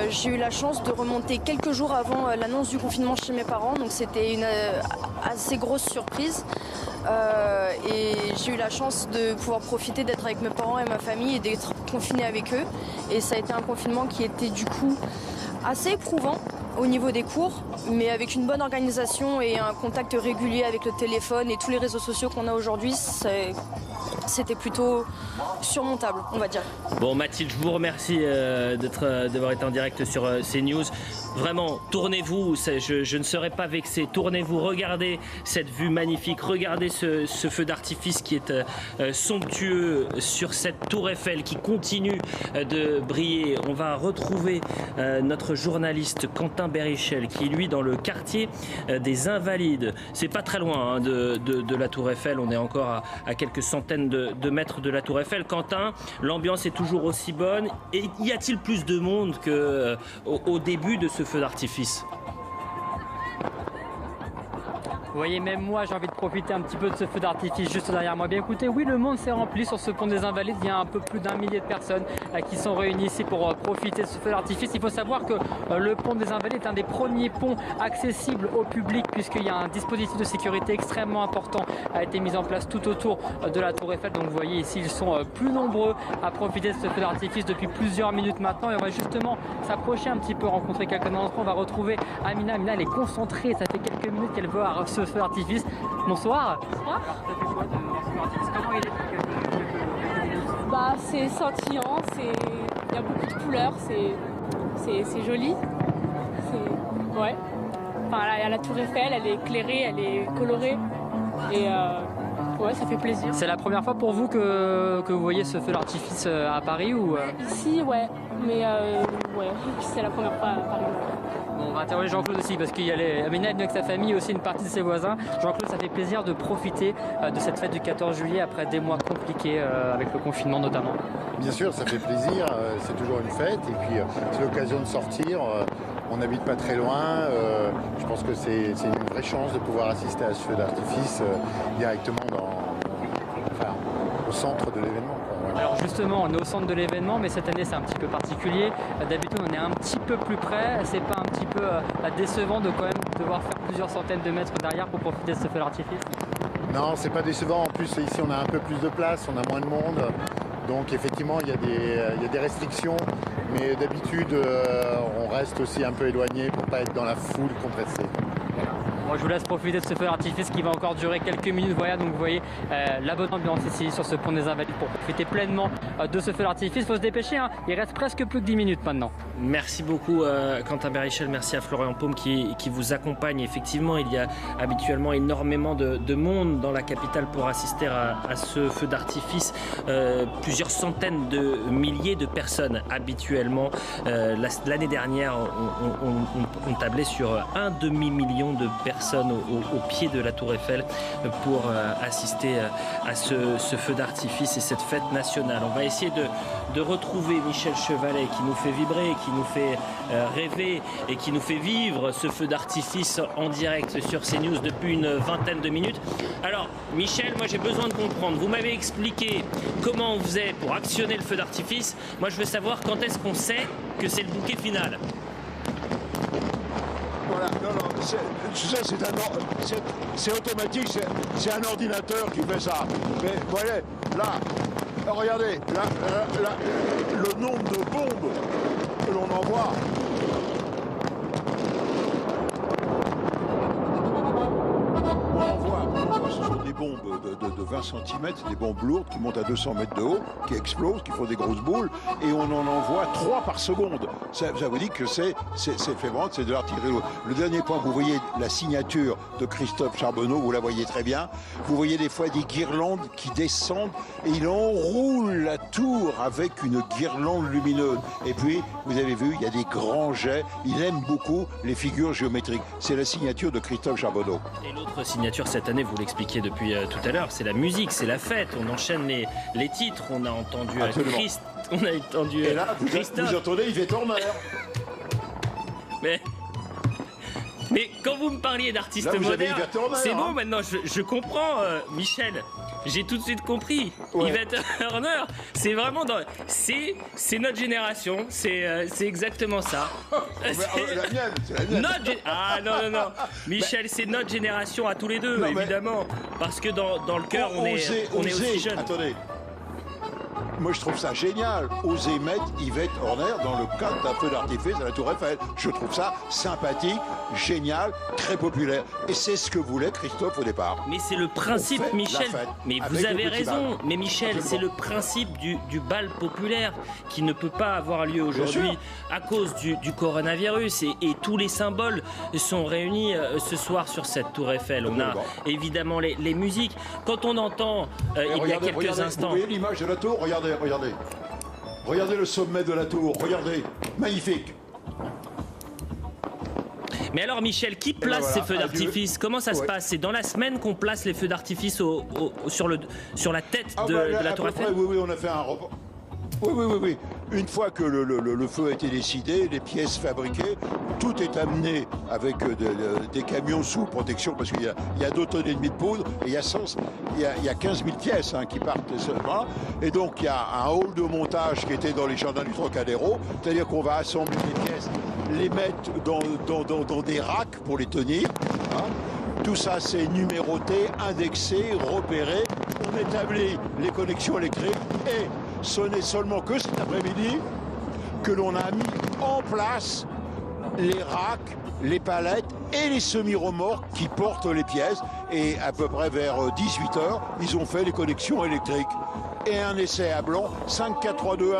j'ai eu la chance de remonter quelques jours avant l'annonce du confinement chez mes parents. Donc, c'était une assez grosse surprise. Et j'ai eu la chance de pouvoir profiter d'être avec mes parents et ma famille et d'être confinée avec eux. Et ça a été un confinement qui était du coup assez éprouvant au niveau des cours, mais avec une bonne organisation et un contact régulier avec le téléphone et tous les réseaux sociaux qu'on a aujourd'hui, c'était plutôt surmontable, on va dire. Bon, Mathilde, je vous remercie d'avoir été en direct sur CNews. vraiment, tournez-vous, je ne serai pas vexé. Tournez-vous, regardez cette vue magnifique, regardez ce feu d'artifice qui est somptueux sur cette tour Eiffel qui continue de briller. On va retrouver notre journaliste Quentin Bérichel qui est lui dans le quartier des Invalides. C'est pas très loin de la tour Eiffel, on est encore à quelques centaines de mètres de la tour Eiffel. Quentin, l'ambiance est toujours aussi bonne. Et y a-t-il plus de monde qu'au début de ce feu d'artifice? Vous voyez, même moi, j'ai envie de profiter un petit peu de ce feu d'artifice juste derrière moi. Bien écoutez, oui, le monde s'est rempli sur ce pont des Invalides. Il y a un peu plus d'1 millier de personnes qui sont réunies ici pour profiter de ce feu d'artifice. Il faut savoir que le pont des Invalides est un des premiers ponts accessibles au public puisqu'il y a un dispositif de sécurité extrêmement important qui a été mis en place tout autour de la tour Eiffel. Donc vous voyez ici, ils sont plus nombreux à profiter de ce feu d'artifice depuis plusieurs minutes maintenant. Et on va justement s'approcher un petit peu, rencontrer quelqu'un d'entre eux. On va retrouver Amina. Amina, elle est concentrée. Ça fait quelques minutes qu'elle veut ce feu d'artifice. Bonsoir. Bonsoir. Alors, ça fait quoi de ce feu d'artifice? Comment il est? Bah, c'est scintillant, il y a beaucoup de couleurs, c'est joli. Ouais. Enfin, là, il y a la tour Eiffel, elle est éclairée, elle est colorée. Et ouais, ça fait plaisir. C'est la première fois pour vous que vous voyez ce feu d'artifice à Paris ou Ici, ouais. Mais ouais, c'est la première fois à Paris. Bon, on va interroger Jean-Claude aussi parce qu'il y a Amina avec sa famille et aussi une partie de ses voisins. Jean-Claude, ça fait plaisir de profiter de cette fête du 14 juillet après des mois compliqués avec le confinement notamment. Bien sûr, ça fait plaisir, c'est toujours une fête et puis c'est l'occasion de sortir. On n'habite pas très loin, je pense que c'est une vraie chance de pouvoir assister à ce feu d'artifice directement au centre de l'événement. Alors justement, on est au centre de l'événement, mais cette année c'est un petit peu particulier. D'habitude on est un petit peu plus près. C'est pas un petit peu décevant de quand même devoir faire plusieurs centaines de mètres derrière pour profiter de ce feu d'artifice? Non, c'est pas décevant. En plus ici on a un peu plus de place, on a moins de monde. Donc effectivement il y a des restrictions, mais d'habitude on reste aussi un peu éloigné pour pas être dans la foule compressée. Moi, je vous laisse profiter de ce feu d'artifice qui va encore durer quelques minutes. Voilà, donc vous voyez la bonne ambiance ici sur ce pont des Invalides pour profiter pleinement de ce feu d'artifice. Il faut se dépêcher, hein. Il reste presque plus que 10 minutes maintenant. Merci beaucoup Quentin Bérichel, merci à Florian Paume qui vous accompagne. Effectivement, il y a habituellement énormément de monde dans la capitale pour assister à ce feu d'artifice. Plusieurs centaines de milliers de personnes habituellement. L'année dernière, on tablait sur un demi-million de personnes au pied de la tour Eiffel pour assister à ce feu d'artifice et cette fête nationale. On va essayer de retrouver Michel Chevalet qui nous fait vibrer, qui nous fait rêver et qui nous fait vivre ce feu d'artifice en direct sur CNews depuis une vingtaine de minutes. Alors Michel, moi j'ai besoin de comprendre, vous m'avez expliqué comment on faisait pour actionner le feu d'artifice. Moi je veux savoir quand est-ce qu'on sait que c'est le bouquet final. Voilà, non, c'est automatique, c'est un ordinateur qui fait ça. Mais vous voyez, là, regardez, le nombre de bombes que l'on envoie. Ce sont des bombes de 20 cm, des bombes lourdes qui montent à 200 mètres de haut, qui explosent, qui font des grosses boules, et on en envoie 3 par seconde. Ça vous dit que c'est vraiment de l'artillerie lourde. Le dernier point, vous voyez la signature de Christophe Charbonneau, vous la voyez très bien. Vous voyez des fois des guirlandes qui descendent, et il enroule la tour avec une guirlande lumineuse. Et puis, vous avez vu, il y a des grands jets. Il aime beaucoup les figures géométriques. C'est la signature de Christophe Charbonneau. Et l'autre signature cette année, vous l'expliquiez depuis tout à l'heure, c'est la musique, c'est la fête. On enchaîne les titres. On a entendu et là, vous entendez Yves Horner. Mais quand vous me parliez d'artistes modernes, c'est bon maintenant, je comprends, Michel. J'ai tout de suite compris. Ouais. Yvette Horner, c'est vraiment c'est notre génération. C'est exactement ça. La mienne, c'est la mienne. Ah non. Michel, c'est notre génération à tous les deux, évidemment. Parce que dans le cœur, on est aussi jeunes. Attendez. moi je trouve ça génial. Oser mettre Yvette Horner dans le cadre d'un feu d'artifice à la Tour Eiffel. Je trouve ça sympathique, génial, très populaire. Et c'est ce que voulait Christophe au départ. Mais c'est le principe, Michel. Mais vous avez raison. Mais Michel, c'est le principe du bal populaire qui ne peut pas avoir lieu aujourd'hui à cause du coronavirus. Et tous les symboles sont réunis ce soir sur cette Tour Eiffel. On a évidemment les musiques. Quand on entend il y a quelques instants... Vous voyez l'image de la tour? Regardez, regardez. Regardez le sommet de la tour, regardez. Magnifique. Mais alors Michel, qui place ces feux d'artifice? Comment ça se passe? C'est dans la semaine qu'on place les feux d'artifice sur la tête de la Tour Eiffel? Oui, on a fait un repas. Oui. Une fois que le feu a été décidé, les pièces fabriquées, tout est amené avec des camions sous protection parce qu'il y a 2 tonnes et demie de poudre et il y a 15 000 pièces qui partent seulement. Et donc il y a un hall de montage qui était dans les jardins du Trocadéro, c'est-à-dire qu'on va assembler les pièces, les mettre dans des racks pour les tenir. Tout ça c'est numéroté, indexé, repéré. On établit les connexions électriques et ce n'est seulement que cet après-midi que l'on a mis en place les racks, les palettes et les semi-remorques qui portent les pièces. Et à peu près vers 18h, ils ont fait les connexions électriques. Et un essai à blanc, 5, 4, 3, 2, 1,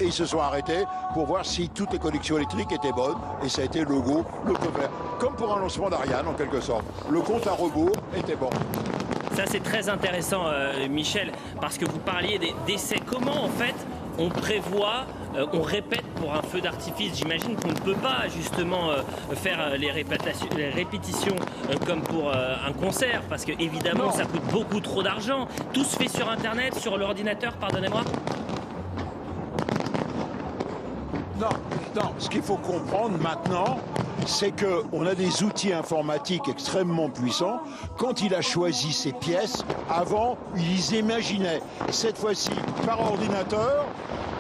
et ils se sont arrêtés pour voir si toutes les connexions électriques étaient bonnes. Et ça a été le go, le feu vert. Comme pour un lancement d'Ariane en quelque sorte. Le compte à rebours était bon. Ça c'est très intéressant Michel, parce que vous parliez d'essais. Comment en fait on prévoit, on répète pour un feu d'artifice? J'imagine qu'on ne peut pas justement faire les répétitions comme pour un concert, parce que évidemment ça coûte beaucoup trop d'argent. Tout se fait sur internet, sur l'ordinateur, pardonnez-moi. Non, ce qu'il faut comprendre maintenant, c'est qu'on a des outils informatiques extrêmement puissants. Quand il a choisi ces pièces, avant, il les imaginait. Cette fois-ci, par ordinateur,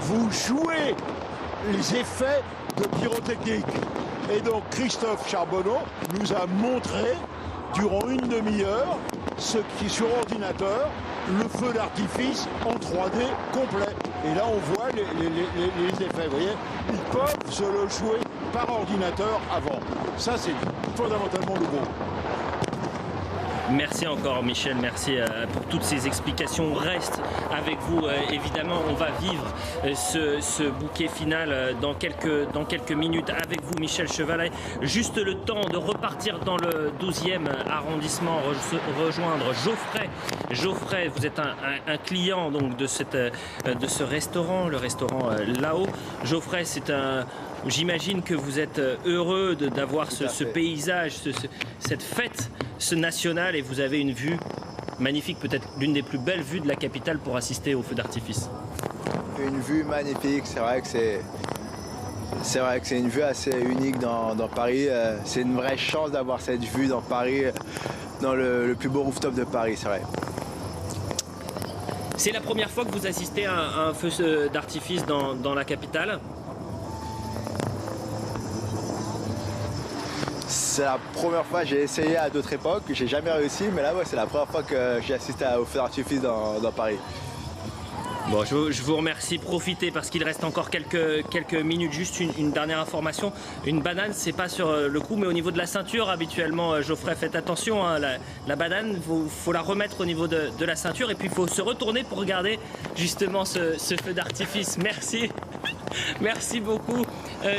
vous jouez les effets de pyrotechnique. Et donc, Christophe Charbonneau nous a montré, durant une demi-heure, ce qui est sur ordinateur, le feu d'artifice en 3D complet. Et là, on voit les effets, vous voyez. Ils peuvent se le jouer par ordinateur avant. Ça, c'est fondamentalement le gros. Merci encore Michel, merci pour toutes ces explications. On reste avec vous, évidemment, on va vivre ce bouquet final dans quelques minutes avec vous Michel Chevalet. Juste le temps de repartir dans le 12e arrondissement, rejoindre Geoffrey. Geoffrey, vous êtes un client donc de ce restaurant, le restaurant là-haut. Geoffrey, j'imagine que vous êtes heureux d'avoir ce paysage, cette fête, ce national, et vous avez une vue magnifique, peut-être l'une des plus belles vues de la capitale pour assister au feu d'artifice. Une vue magnifique, c'est vrai que c'est une vue assez unique dans Paris. C'est une vraie chance d'avoir cette vue dans Paris, dans le plus beau rooftop de Paris, c'est vrai. C'est la première fois que vous assistez à un feu d'artifice dans la capitale? C'est la première fois, j'ai essayé à d'autres époques, j'ai jamais réussi, mais là c'est la première fois que j'ai assisté au feu d'artifice dans Paris. Bon, je vous remercie, profitez parce qu'il reste encore quelques minutes. Juste une dernière information, une banane c'est pas sur le cou mais au niveau de la ceinture. Habituellement Geoffrey, faites attention, la banane, faut la remettre au niveau de la ceinture et puis il faut se retourner pour regarder justement ce feu d'artifice. Merci. Merci beaucoup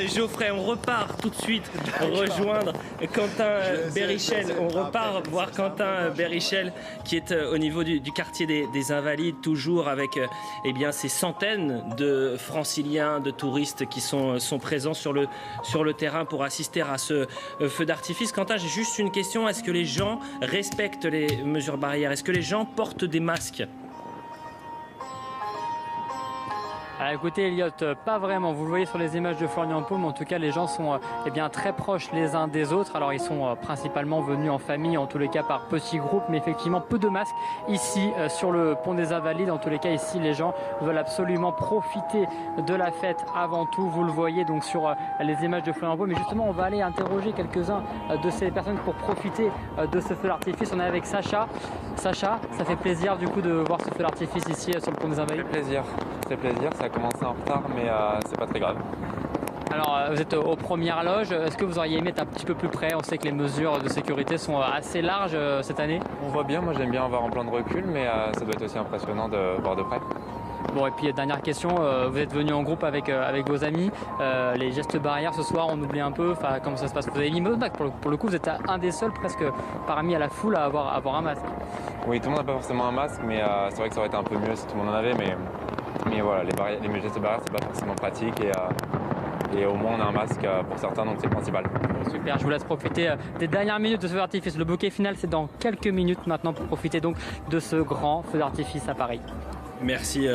Geoffrey. On repart tout de suite rejoindre Quentin Bérichel. On repart voir Quentin Bérichel qui est au niveau du quartier des Invalides, toujours avec ces centaines de franciliens, de touristes qui sont présents sur le terrain pour assister à ce feu d'artifice. Quentin, j'ai juste une question. Est-ce que les gens respectent les mesures barrières? Est-ce que les gens portent des masques? Alors écoutez Elliot, pas vraiment. Vous le voyez sur les images de Florian Paume, en tout cas les gens sont très proches les uns des autres. Alors ils sont principalement venus en famille, en tous les cas par petits groupes, mais effectivement peu de masques ici sur le pont des Invalides. En tous les cas ici les gens veulent absolument profiter de la fête avant tout. Vous le voyez donc sur les images de Florian Paume. Mais justement on va aller interroger quelques-uns de ces personnes pour profiter de ce feu d'artifice. On est avec Sacha. Sacha, ça fait plaisir du coup de voir ce feu d'artifice ici sur le pont des Invalides? Ça fait plaisir. fait plaisir. Ça a commencé en retard, mais c'est pas très grave. Alors, vous êtes aux premières loges. Est-ce que vous auriez aimé être un petit peu plus près? On sait que les mesures de sécurité sont assez larges cette année. On voit bien, moi j'aime bien avoir un plan de recul, mais ça doit être aussi impressionnant de voir de près. Bon, et puis dernière question, vous êtes venu en groupe avec vos amis. Les gestes barrières ce soir, on oublie un peu. Enfin, comment ça se passe? Vous avez mis votre masque. Pour le coup, vous êtes un des seuls presque parmi à la foule à avoir un masque. Oui, tout le monde n'a pas forcément un masque, mais c'est vrai que ça aurait été un peu mieux si tout le monde en avait. Mais voilà, les gestes barrières, c'est pas forcément pratique. Et au moins on a un masque pour certains, donc c'est le principal. Super, je vous laisse profiter des dernières minutes de ce feu d'artifice. Le bouquet final, c'est dans quelques minutes maintenant pour profiter donc de ce grand feu d'artifice à Paris. Merci,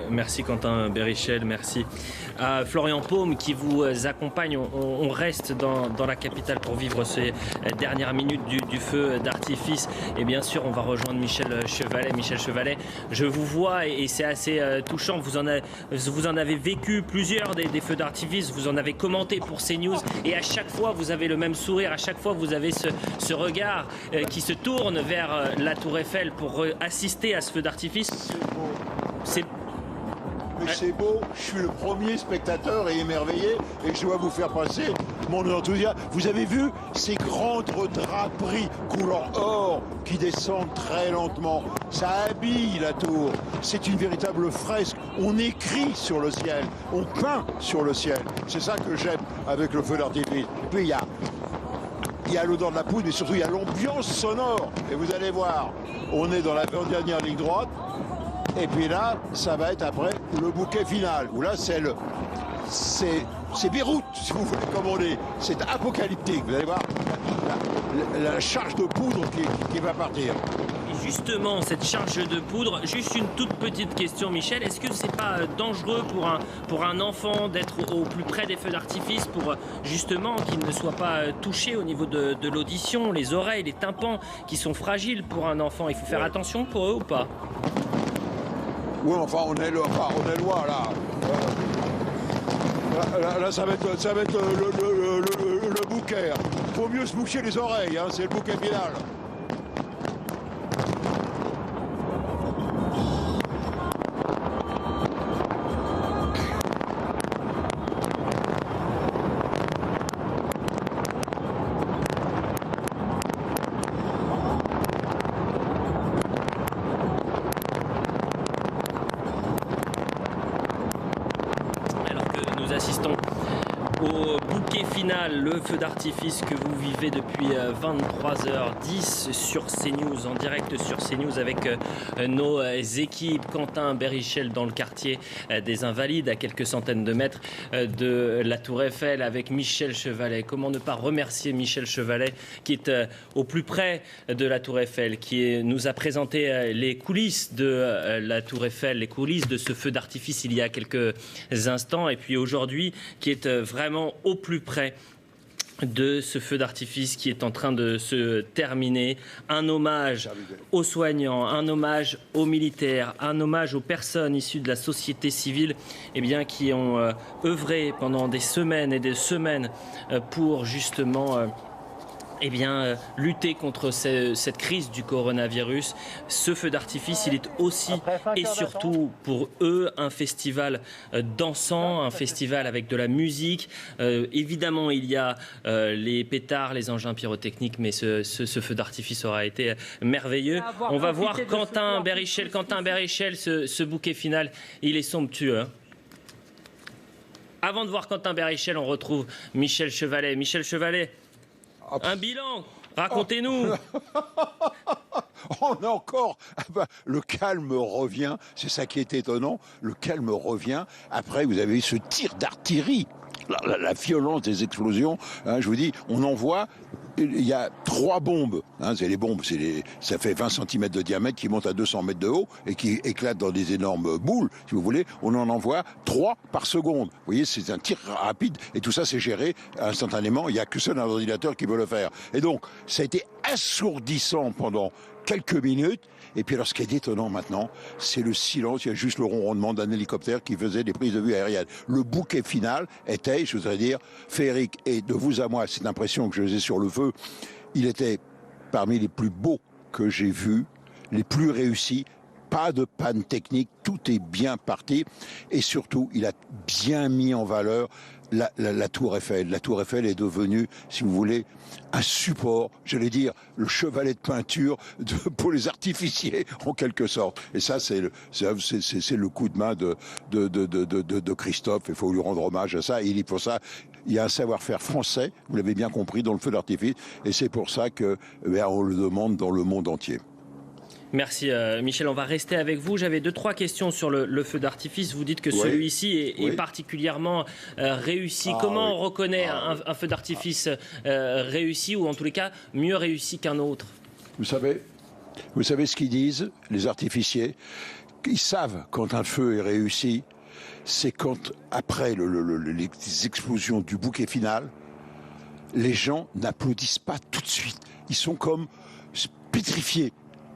merci Quentin Bérichel, merci à Florian Paume qui vous accompagne. On reste dans la capitale pour vivre ces dernières minutes du feu d'artifice. Et bien sûr, on va rejoindre Michel Chevalet. Michel Chevalet, je vous vois et c'est assez touchant. Vous en avez vécu plusieurs des feux d'artifice. Vous en avez commenté pour CNews. Et à chaque fois, vous avez le même sourire. À chaque fois, vous avez ce regard qui se tourne vers la Tour Eiffel pour assister à ce feu d'artifice. Mais c'est beau, je suis le premier spectateur et émerveillé et je dois vous faire passer mon enthousiasme. Vous avez vu ces grandes draperies couleur or qui descendent très lentement. Ça habille la tour. C'est une véritable fresque. On écrit sur le ciel, on peint sur le ciel. C'est ça que j'aime avec le feu d'artifice. Et puis il y a l'odeur de la poudre, mais surtout il y a l'ambiance sonore. Et vous allez voir, on est dans la dernière ligne droite. Et puis là, ça va être après le bouquet final, où là, c'est Beyrouth, si vous voulez, comme on dit. C'est apocalyptique. Vous allez voir la charge de poudre qui va partir. Et justement, cette charge de poudre, juste une toute petite question, Michel. Est-ce que c'est pas dangereux pour un enfant d'être au plus près des feux d'artifice pour justement qu'il ne soit pas touché au niveau de l'audition, les oreilles, les tympans qui sont fragiles pour un enfant? Il faut faire attention pour eux ou pas? Oui, enfin, on est loin, là. Là, ça va être le bouquet. Faut mieux se boucher les oreilles, hein, c'est le bouquet final. Au bouquet final, le feu d'artifice que vous vivez depuis 23h10 sur CNews, en direct sur CNews avec nos équipes. Quentin Bérichel dans le quartier des Invalides, à quelques centaines de mètres de la Tour Eiffel, avec Michel Chevalet. Comment ne pas remercier Michel Chevalet qui est au plus près de la Tour Eiffel, qui nous a présenté les coulisses de la Tour Eiffel, les coulisses de ce feu d'artifice il y a quelques instants, et puis aujourd'hui qui est vraiment au plus près de ce feu d'artifice qui est en train de se terminer. Un hommage aux soignants, un hommage aux militaires, un hommage aux personnes issues de la société civile qui ont œuvré pendant des semaines et des semaines pour justement lutter contre cette crise du coronavirus. Ce feu d'artifice, il est aussi et surtout pour eux un festival dansant, un festival avec de la musique. Évidemment, il y a les pétards, les engins pyrotechniques, mais ce feu d'artifice aura été merveilleux. On va voir Quentin Bérichel, ce bouquet final, il est somptueux. Avant de voir Quentin Bérichel, on retrouve Michel Chevalet. Michel Chevalet, un bilan, racontez-nous. On a encore... le calme revient, c'est ça qui est étonnant, le calme revient. Après, vous avez ce tir d'artillerie, la violence des explosions. Hein, je vous dis, on en voit... Il y a 3 bombes, hein, c'est les bombes, ça fait 20 cm de diamètre qui montent à 200 mètres de haut et qui éclatent dans des énormes boules, si vous voulez. On en envoie 3 par seconde. Vous voyez, c'est un tir rapide et tout ça c'est géré instantanément. Il n'y a que seul un ordinateur qui peut le faire. Et donc, ça a été assourdissant pendant quelques minutes. Et puis alors, ce qui est étonnant maintenant, c'est le silence. Il y a juste le ronronnement d'un hélicoptère qui faisait des prises de vue aériennes. Le bouquet final était, je voudrais dire, féerique. Et de vous à moi, cette impression que je faisais sur le feu, il était parmi les plus beaux que j'ai vus, les plus réussis. pas de panne technique, tout est bien parti. Et surtout, il a bien mis en valeur la Tour Eiffel. La Tour Eiffel est devenue, si vous voulez, un support, j'allais dire, le chevalet de peinture pour les artificiers, en quelque sorte. Et ça, c'est le coup de main de Christophe. Il faut lui rendre hommage à ça. Et pour ça, il y a un savoir-faire français, vous l'avez bien compris, dans le feu d'artifice. Et c'est pour ça qu'on le demande dans le monde entier. Merci Michel, on va rester avec vous. J'avais 2-3 questions sur le feu d'artifice. Vous dites que celui-ci est particulièrement réussi. Comment on reconnaît un feu d'artifice réussi, ou en tous les cas mieux réussi qu'un autre? Vous savez ce qu'ils disent, les artificiers? Ils savent quand un feu est réussi, c'est quand, après les explosions du bouquet final, les gens n'applaudissent pas tout de suite. Ils sont comme pétrifiés,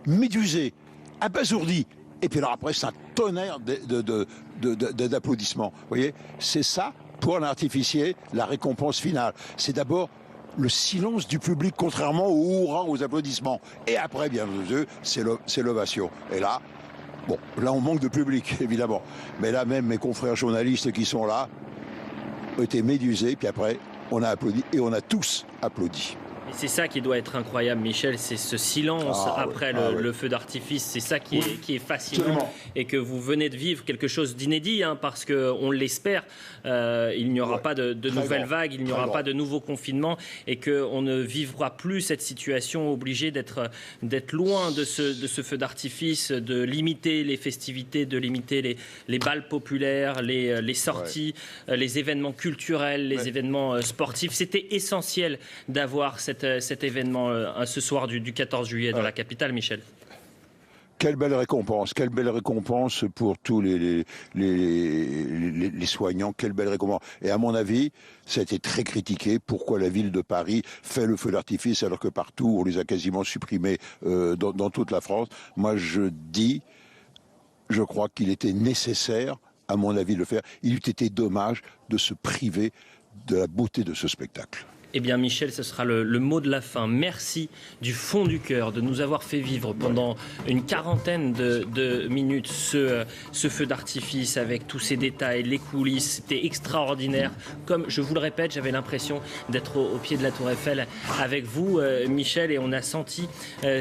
médusés, abasourdis. Et puis alors après, c'est un tonnerre d'applaudissements. Vous voyez, c'est ça, pour un artificier, la récompense finale. C'est d'abord le silence du public, contrairement aux hurrahs, aux applaudissements. Et après, bien entendu, c'est l'ovation. Et là, bon, là on manque de public, évidemment. Mais là même, mes confrères journalistes qui sont là ont été médusés, puis après, on a applaudi, et on a tous applaudi. Et c'est ça qui doit être incroyable, Michel, c'est ce silence après le feu d'artifice. C'est ça qui est fascinant. Absolument. Et que vous venez de vivre quelque chose d'inédit, parce qu'on l'espère, il n'y aura pas de nouvelles vagues, il n'y aura pas de nouveaux confinements, et qu'on ne vivra plus cette situation obligée d'être loin de ce feu d'artifice, de limiter les festivités, de limiter les balles populaires, les sorties, les événements culturels, les événements sportifs. C'était essentiel d'avoir cet événement ce soir du 14 juillet dans la capitale, Michel. Quelle belle récompense pour tous les soignants, quelle belle récompense. Et à mon avis, ça a été très critiqué, pourquoi la ville de Paris fait le feu d'artifice alors que partout on les a quasiment supprimés dans toute la France. Moi je crois qu'il était nécessaire, à mon avis, de le faire. Il eût été dommage de se priver de la beauté de ce spectacle. Eh bien Michel, ce sera le mot de la fin. Merci du fond du cœur de nous avoir fait vivre pendant une quarantaine de minutes ce feu d'artifice avec tous ces détails, les coulisses. C'était extraordinaire. Comme je vous le répète, j'avais l'impression d'être au pied de la Tour Eiffel avec vous, Michel, et on a senti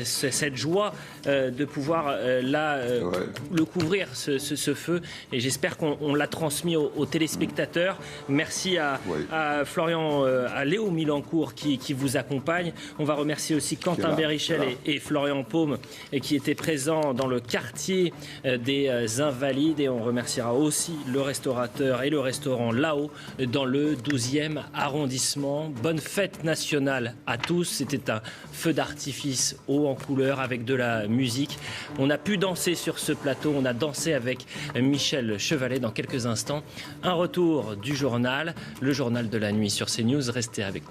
cette joie de pouvoir le couvrir, ce feu. Et j'espère qu'on l'a transmis aux téléspectateurs. Merci à Florian, à Léo Milancourt qui vous accompagne. On va remercier aussi Quentin Bérichel et Florian Paume qui étaient présents dans le quartier des Invalides, et on remerciera aussi le restaurateur et le restaurant là-haut dans le 12e arrondissement. Bonne fête nationale à tous. C'était un feu d'artifice haut en couleur avec de la musique. On a pu danser sur ce plateau, on a dansé avec Michel Chevalet. Dans quelques instants, un retour du journal, le journal de la nuit sur CNews. Restez avec nous.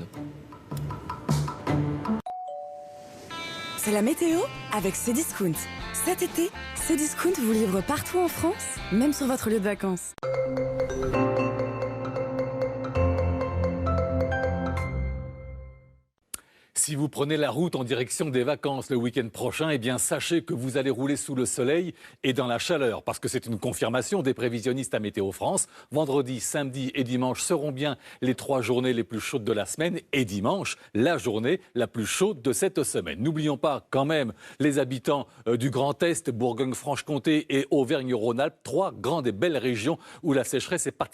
C'est la météo avec Cdiscount. Cet été, Cdiscount vous livre partout en France, même sur votre lieu de vacances. Si vous prenez la route en direction des vacances le week-end prochain, eh bien sachez que vous allez rouler sous le soleil et dans la chaleur, parce que c'est une confirmation des prévisionnistes à Météo France. Vendredi, samedi et dimanche seront bien les 3 journées les plus chaudes de la semaine, et dimanche, la journée la plus chaude de cette semaine. N'oublions pas quand même les habitants du Grand Est, Bourgogne-Franche-Comté et Auvergne-Rhône-Alpes, 3 grandes et belles régions où la sécheresse est particulièrement